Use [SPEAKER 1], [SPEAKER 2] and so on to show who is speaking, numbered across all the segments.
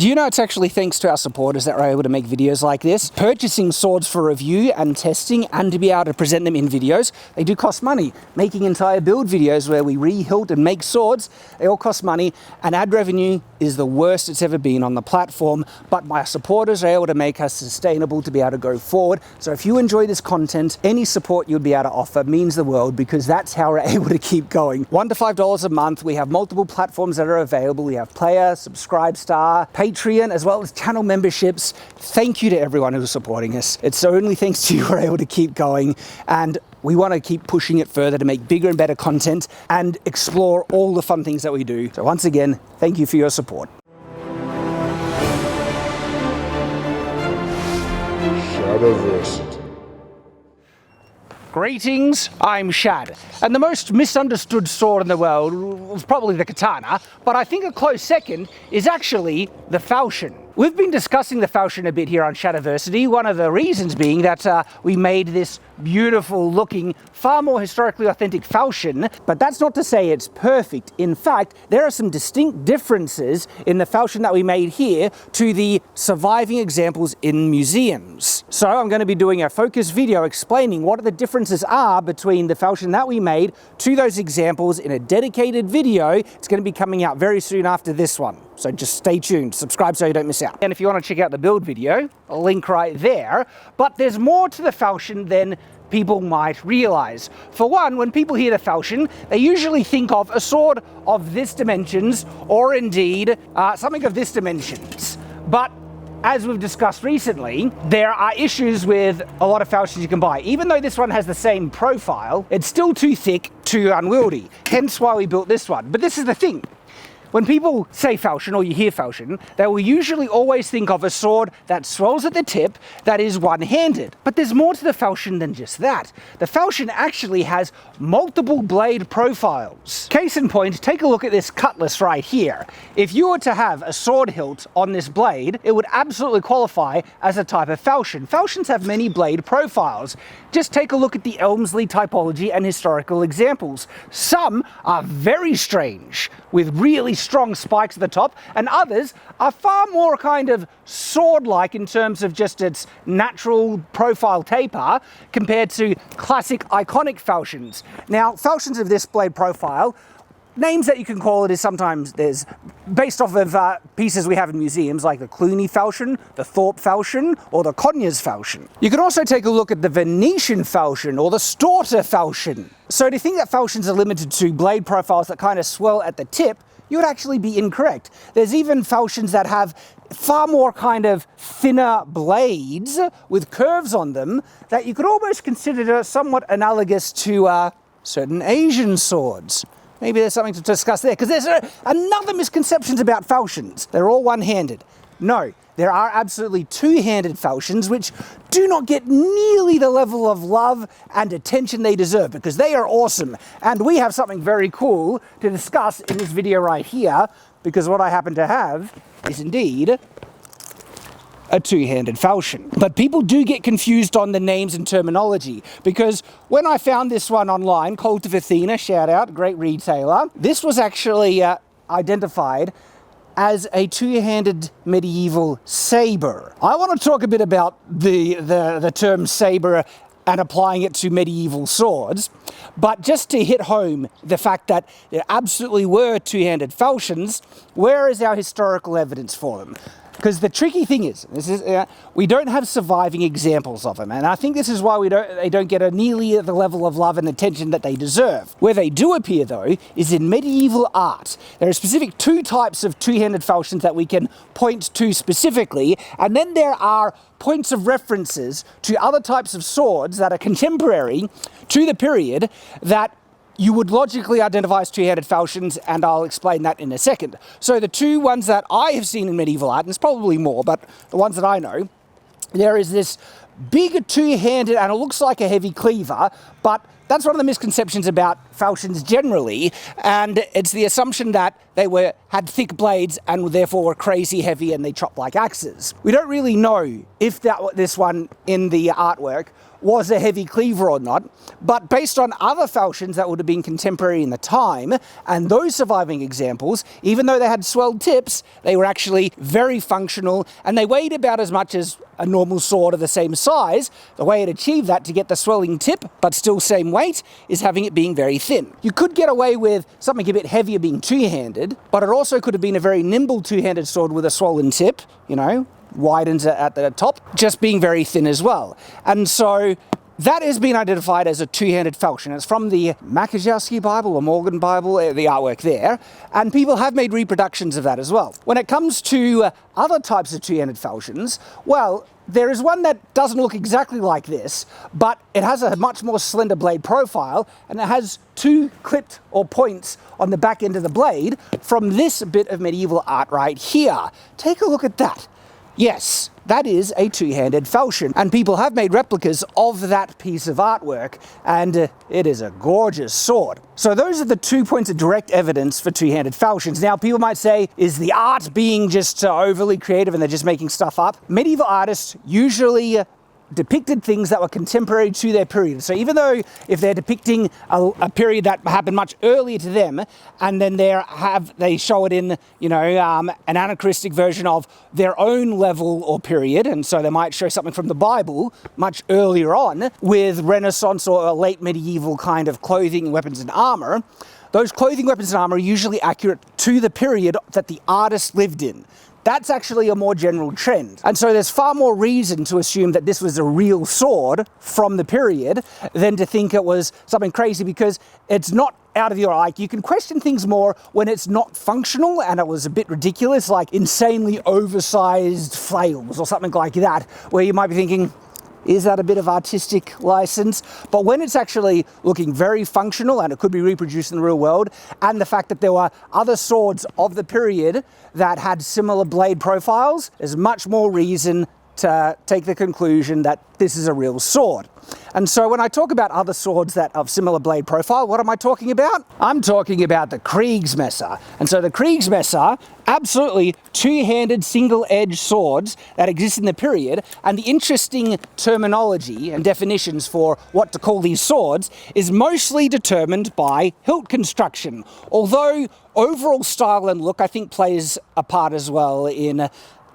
[SPEAKER 1] Do you know it's actually thanks to our supporters that we're able to make videos like this? Purchasing swords for review and testing and to be able to present them in videos, they do cost money. Making entire build videos where we rehilt and make swords, they all cost money, and ad revenue is the worst it's ever been on the platform, but my supporters are able to make us sustainable to be able to go forward. So if you enjoy this content, any support you'd be able to offer means the world, because that's how we're able to keep going. $1 to $5 a month. We have multiple platforms that are available. We have Player, Subscribe Star, Patreon, as well as channel memberships. Thank you to everyone who's supporting us. It's only thanks to you we're able to keep going, and we want to keep pushing it further to make bigger and better content and explore all the fun things that we do. So once again, thank you for your support.
[SPEAKER 2] Shadowverse.
[SPEAKER 1] Greetings, I'm Shad, and the most misunderstood sword in the world was probably the katana, but I think a close second is actually the falchion. We've been discussing the falchion a bit here on Shadowversity, one of the reasons being that we made this beautiful looking, far more historically authentic falchion, but that's not to say it's perfect. In fact, there are some distinct differences in the falchion that we made here to the surviving examples in museums. So I'm going to be doing a focus video explaining what the differences are between the falchion that we made to those examples in a dedicated video. It's going to be coming out very soon after this one. So just stay tuned, subscribe so you don't miss out. And if you want to check out the build video, a link right there. But there's more to the falchion than people might realize. For one, when people hear the falchion, they usually think of a sword of this dimensions, or indeed something of this dimensions. But as we've discussed recently, there are issues with a lot of falchions you can buy. Even though this one has the same profile, it's still too thick, too unwieldy. Hence why we built this one. But this is the thing. When people say falchion, or you hear falchion, they will usually always think of a sword that swells at the tip, that is one-handed. But there's more to the falchion than just that. The falchion actually has multiple blade profiles. Case in point, take a look at this cutlass right here. If you were to have a sword hilt on this blade, it would absolutely qualify as a type of falchion. Falchions have many blade profiles. Just take a look at the Elmsley typology and historical examples. Some are very strange, with really strong spikes at the top, and others are far more kind of sword-like in terms of just its natural profile taper compared to classic iconic falchions. Now, falchions of this blade profile, names that you can call it is sometimes there's based off of pieces we have in museums like the Cluny falchion, the Thorpe falchion, or the Conyers falchion. You can also take a look at the Venetian falchion or the Storter falchion. So to think that falchions are limited to blade profiles that kind of swell at the tip, you would actually be incorrect. There's even falchions that have far more kind of thinner blades with curves on them that you could almost consider somewhat analogous to certain Asian swords. Maybe there's something to discuss there, because there's another misconceptions about falchions. They're all one-handed. No, there are absolutely two-handed falchions which do not get nearly the level of love and attention they deserve, because they are awesome. And we have something very cool to discuss in this video right here, because what I happen to have is indeed a two-handed falchion. But people do get confused on the names and terminology, because when I found this one online, Cult of Athena, shout out, great retailer, this was actually identified as a two-handed medieval saber. I want to talk a bit about the term saber and applying it to medieval swords, but just to hit home the fact that there absolutely were two-handed falchions, where is our historical evidence for them? Because the tricky thing is, we don't have surviving examples of them, and I think this is why they don't get nearly the level of love and attention that they deserve. Where they do appear, though, is in medieval art. There are specific two types of two-handed falchions that we can point to specifically, and then there are points of references to other types of swords that are contemporary to the period that you would logically identify as two-handed falchions, and I'll explain that in a second. So the two ones that I have seen in medieval art, and there's probably more, but the ones that I know, there is this big two-handed, and it looks like a heavy cleaver, but that's one of the misconceptions about falchions generally, and it's the assumption that they had thick blades and therefore were crazy heavy and they chop like axes. We don't really know if this one in the artwork was a heavy cleaver or not, but based on other falchions that would have been contemporary in the time, and those surviving examples, even though they had swelled tips, they were actually very functional, and they weighed about as much as a normal sword of the same size. The way it achieved that to get the swelling tip, but still same weight, is having it being very thin. You could get away with something a bit heavier being two-handed, but it also could have been a very nimble two-handed sword with a swollen tip, you know, widens at the top, just being very thin as well. And so that has been identified as a two-handed falchion. It's from the Makajowski Bible or Morgan Bible, the artwork there, and people have made reproductions of that as well. When it comes to other types of two-handed falchions, well, there is one that doesn't look exactly like this, but it has a much more slender blade profile, and it has two clipped or points on the back end of the blade from this bit of medieval art right here. Take a look at that. Yes, that is a two-handed falchion, and people have made replicas of that piece of artwork, and it is a gorgeous sword. So those are the 2 points of direct evidence for two-handed falchions. Now, people might say, is the art being just overly creative and they're just making stuff up? Medieval artists usually depicted things that were contemporary to their period. So even though if they're depicting a period that happened much earlier to them, and then they show it in, you know, an anachronistic version of their own level or period, and so they might show something from the Bible much earlier on with Renaissance or a late medieval kind of clothing, weapons and armor, those clothing, weapons and armor are usually accurate to the period that the artist lived in. That's actually a more general trend. And so there's far more reason to assume that this was a real sword from the period than to think it was something crazy, because it's not out of your eye. You can question things more when it's not functional and it was a bit ridiculous, like insanely oversized flails or something like that, where you might be thinking, is that a bit of artistic license? But when it's actually looking very functional and it could be reproduced in the real world, and the fact that there were other swords of the period that had similar blade profiles, there's much more reason to take the conclusion that this is a real sword. And so when I talk about other swords that of similar blade profile, what am I talking about? I'm talking about the Kriegsmesser. And so the Kriegsmesser, absolutely two-handed single-edged swords that exist in the period, and the interesting terminology and definitions for what to call these swords is mostly determined by hilt construction. Although overall style and look, I think, plays a part as well in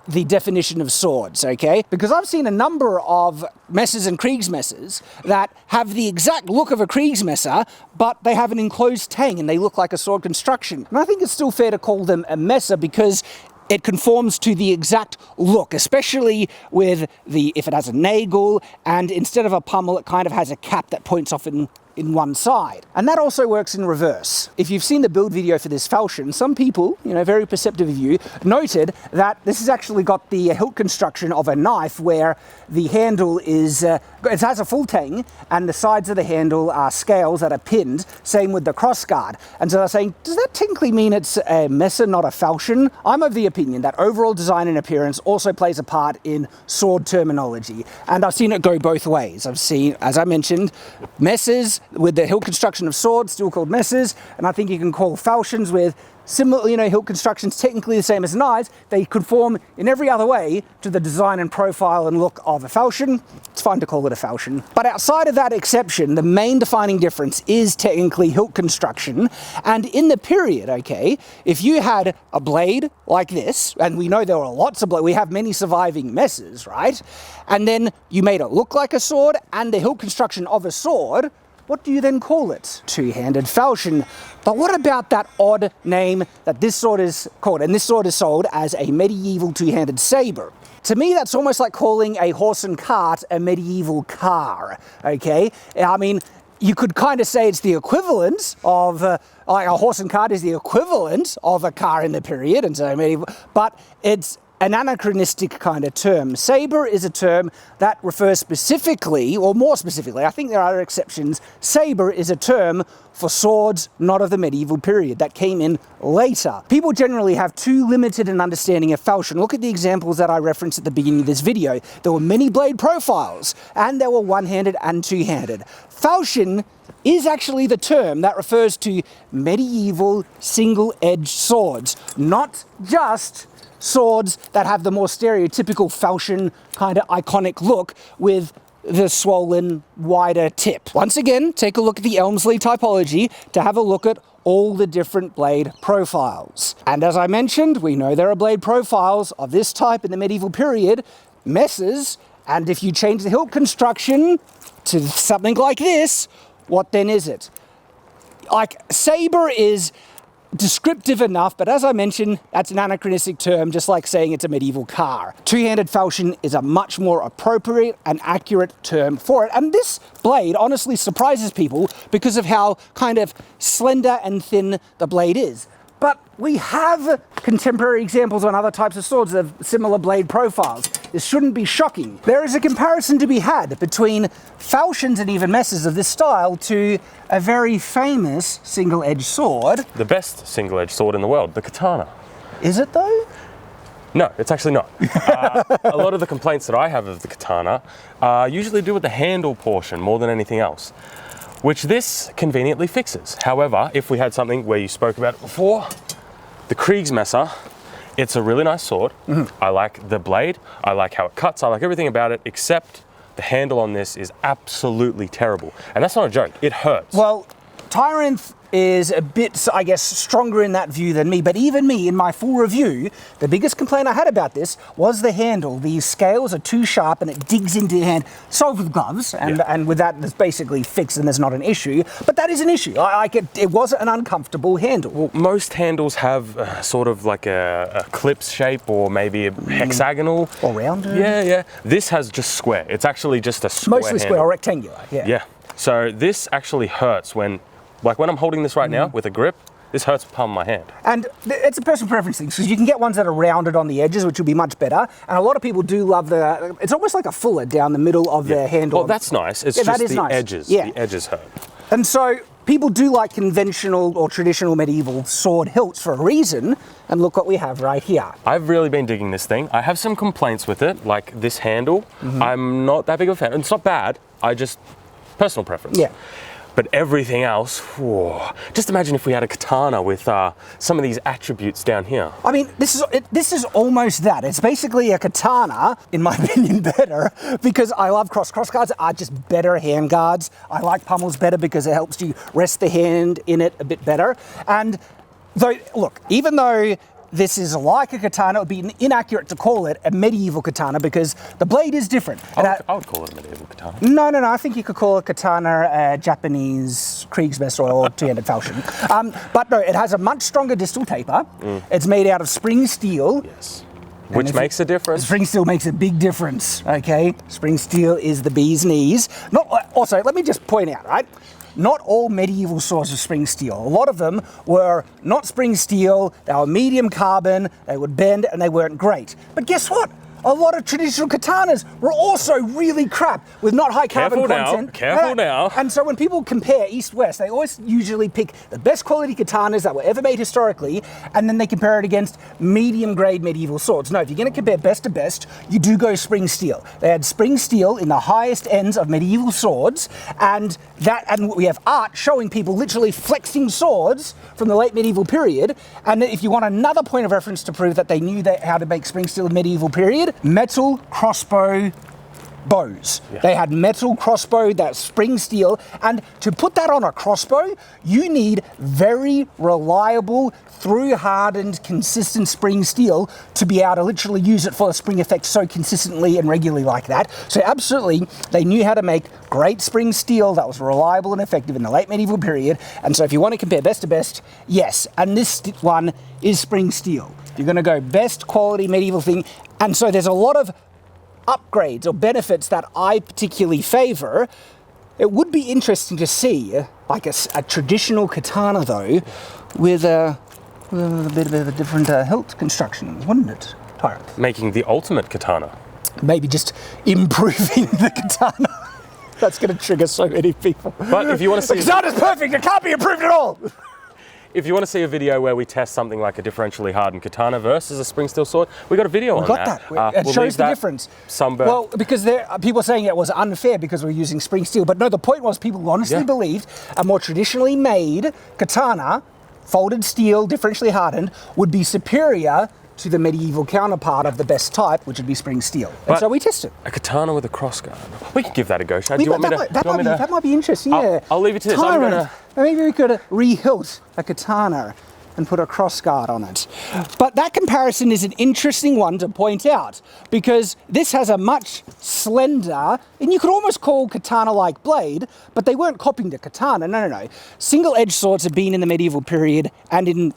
[SPEAKER 1] the definition of swords, okay? Because I've seen a number of messers and Kriegsmessers that have the exact look of a Kriegsmesser, but they have an enclosed tang and they look like a sword construction. And I think it's still fair to call them a messer because it conforms to the exact look, especially with if it has a nagel, and instead of a pummel, it kind of has a cap that points off in one side. And that also works in reverse. If you've seen the build video for this falchion, some people, you know, very perceptive of you, noted that this has actually got the hilt construction of a knife where the handle is, it has a full tang, and the sides of the handle are scales that are pinned, same with the crossguard. And so they're saying, does that technically mean it's a messer, not a falchion? I'm of the opinion that overall design and appearance also plays a part in sword terminology. And I've seen it go both ways. I've seen, as I mentioned, messers with the hilt construction of swords, still called messers, and I think you can call falchions with similar, you know, hilt constructions technically the same as knives. They conform in every other way to the design and profile and look of a falchion. It's fine to call it a falchion. But outside of that exception, the main defining difference is technically hilt construction. And in the period, okay, if you had a blade like this, and we know there were lots of blades, we have many surviving messers, right? And then you made it look like a sword and the hilt construction of a sword, what do you then call it? Two-handed falchion. But what about that odd name that this sword is called? And this sword is sold as a medieval two-handed saber. To me, that's almost like calling a horse and cart a medieval car, okay? I mean, you could kind of say it's the equivalent of, like a horse and cart is the equivalent of a car in the period, and so medieval, but it's an anachronistic kind of term. Saber is a term that refers specifically, or more specifically, I think there are exceptions, saber is a term for swords not of the medieval period that came in later. People generally have too limited an understanding of falchion. Look at the examples that I referenced at the beginning of this video. There were many blade profiles, and there were one-handed and two-handed. Falchion is actually the term that refers to medieval single-edged swords, not just swords that have the more stereotypical falchion kind of iconic look with the swollen, wider tip. Once again, take a look at the Elmsley typology to have a look at all the different blade profiles. And as I mentioned, we know there are blade profiles of this type in the medieval period, messes, and if you change the hilt construction to something like this, what then is it? Like, saber is descriptive enough, but as I mentioned, that's an anachronistic term, just like saying it's a medieval car. Two-handed falchion is a much more appropriate and accurate term for it, and this blade honestly surprises people because of how kind of slender and thin the blade is. But we have contemporary examples on other types of swords of similar blade profiles. This shouldn't be shocking. There is a comparison to be had between falchions and even messes of this style to a very famous single-edged sword.
[SPEAKER 3] The best single-edged sword in the world, the katana.
[SPEAKER 1] Is it though?
[SPEAKER 3] No, it's actually not. A lot of the complaints that I have of the katana usually do with the handle portion more than anything else, which this conveniently fixes. However, if we had something where you spoke about it before, the Kriegsmesser, it's a really nice sword. I like the blade, I like how it cuts, I like everything about it, except the handle on this is absolutely terrible. And that's not a joke, it hurts.
[SPEAKER 1] Well, Tyrant is a bit, I guess, stronger in that view than me, but even me, in my full review, the biggest complaint I had about this was the handle. These scales are too sharp and it digs into your hand. Solved with gloves, and with that, it's basically fixed and there's not an issue, but that is an issue. It was an uncomfortable handle.
[SPEAKER 3] Well, most handles have sort of like a ellipse shape or maybe a hexagonal.
[SPEAKER 1] Or rounded.
[SPEAKER 3] Yeah. This has just square. It's actually just a square
[SPEAKER 1] Mostly square
[SPEAKER 3] handle.
[SPEAKER 1] or rectangular,
[SPEAKER 3] Yeah. So this actually hurts when I'm holding this right now with a grip, this hurts the palm of my hand. And
[SPEAKER 1] it's a personal preference thing, because you can get ones that are rounded on the edges, which will be much better. And a lot of people do love it's almost like a fuller down the middle of the handle.
[SPEAKER 3] Well, that's nice. It's just the edges.
[SPEAKER 1] Yeah.
[SPEAKER 3] The edges hurt.
[SPEAKER 1] And so people do like conventional or traditional medieval sword hilts for a reason. And look what we have right here.
[SPEAKER 3] I've really been digging this thing. I have some complaints with it, like this handle. I'm not that big of a fan. It's not bad. Personal preference.
[SPEAKER 1] Yeah.
[SPEAKER 3] But everything else, whoa. Just imagine if we had a katana with some of these attributes down here.
[SPEAKER 1] I mean, this is almost that. It's basically a katana, in my opinion, better, because I love cross guards are just better hand guards. I like pummels better because it helps you rest the hand in it a bit better. And though, look, even though this is like a katana, it would be inaccurate to call it a medieval katana because the blade is different.
[SPEAKER 3] I would call it a medieval katana.
[SPEAKER 1] No, I think you could call a katana a Japanese Kriegsmesser or two-handed falchion. But no, it has a much stronger distal taper. It's made out of spring steel.
[SPEAKER 3] Yes. Which makes a difference.
[SPEAKER 1] Spring steel makes a big difference, okay? Spring steel is the bee's knees. Also, let me just point out, right? Not all medieval swords were spring steel. A lot of them were not spring steel, they were medium carbon, they would bend, and they weren't great. But guess what? A lot of traditional katanas were also really crap with not high carbon content.
[SPEAKER 3] Careful now.
[SPEAKER 1] And so when people compare East-West, they always usually pick the best quality katanas that were ever made historically, and then they compare it against medium-grade medieval swords. No, if you're going to compare best to best, you do go spring steel. They had spring steel in the highest ends of medieval swords, and we have art showing people literally flexing swords from the late medieval period. And if you want another point of reference to prove that they knew how to make spring steel in the medieval period, metal crossbow bows. Yeah. They had metal crossbow, that's spring steel, and to put that on a crossbow, you need very reliable, through-hardened, consistent spring steel to be able to literally use it for a spring effect so consistently and regularly like that. So absolutely, they knew how to make great spring steel that was reliable and effective in the late medieval period. And so if you want to compare best to best, yes, and this one is spring steel. You're going to go best quality medieval thing. And so there's a lot of upgrades or benefits that I particularly favor. It would be interesting to see like a traditional katana though with a bit of a different hilt construction, wouldn't it, Tyrant?
[SPEAKER 3] Making the ultimate katana.
[SPEAKER 1] Maybe just improving the katana. That's going to trigger so many people.
[SPEAKER 3] But if you want to see...
[SPEAKER 1] The katana's perfect, it can't be improved at all!
[SPEAKER 3] If you want to see a video where we test something like a differentially hardened katana versus a spring steel sword, we got a video on that.
[SPEAKER 1] It shows the difference. Well, because people are saying it was unfair because we're using spring steel, but no, the point was people honestly believed a more traditionally made katana, folded steel, differentially hardened, would be superior to the medieval counterpart of the best type, which would be spring steel. And
[SPEAKER 3] But
[SPEAKER 1] so we tested.
[SPEAKER 3] A katana with a crossguard. We could give that a go, Shad. Do you want me to?
[SPEAKER 1] That might be interesting, yeah.
[SPEAKER 3] I'll leave it to this. I'm
[SPEAKER 1] Tyrant. Maybe we could re-hilt a katana and put a crossguard on it. But that comparison is an interesting one to point out, because this has a much slender, and you could almost call katana-like blade, but they weren't copying the katana, no. Single-edged swords have been in the medieval period and in,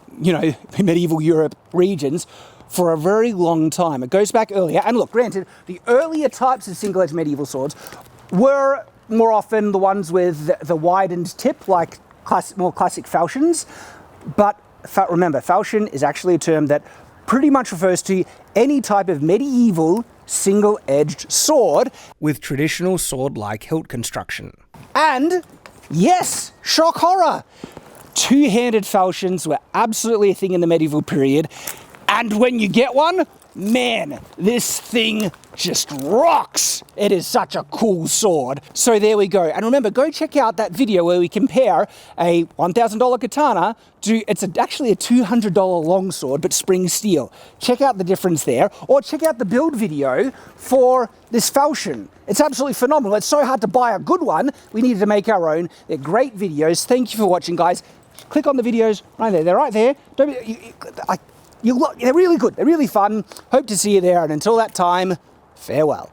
[SPEAKER 1] medieval Europe regions for a very long time. It goes back earlier, and look, granted, the earlier types of single-edged medieval swords were more often the ones with the widened tip, like more classic falchions, but remember, falchion is actually a term that pretty much refers to any type of medieval single-edged sword with traditional sword-like hilt construction. And yes, shock horror, two-handed falchions were absolutely a thing in the medieval period, and when you get one, man, this thing just rocks. It is such a cool sword. So there we go. And remember, go check out that video where we compare a $1,000 katana to, actually a $200 longsword, but spring steel. Check out the difference there. Or check out the build video for this falchion. It's absolutely phenomenal. It's so hard to buy a good one. We needed to make our own. They're great videos. Thank you for watching, guys. Click on the videos right there. They're right there. They're really good. They're really fun. Hope to see you there. And until that time, farewell.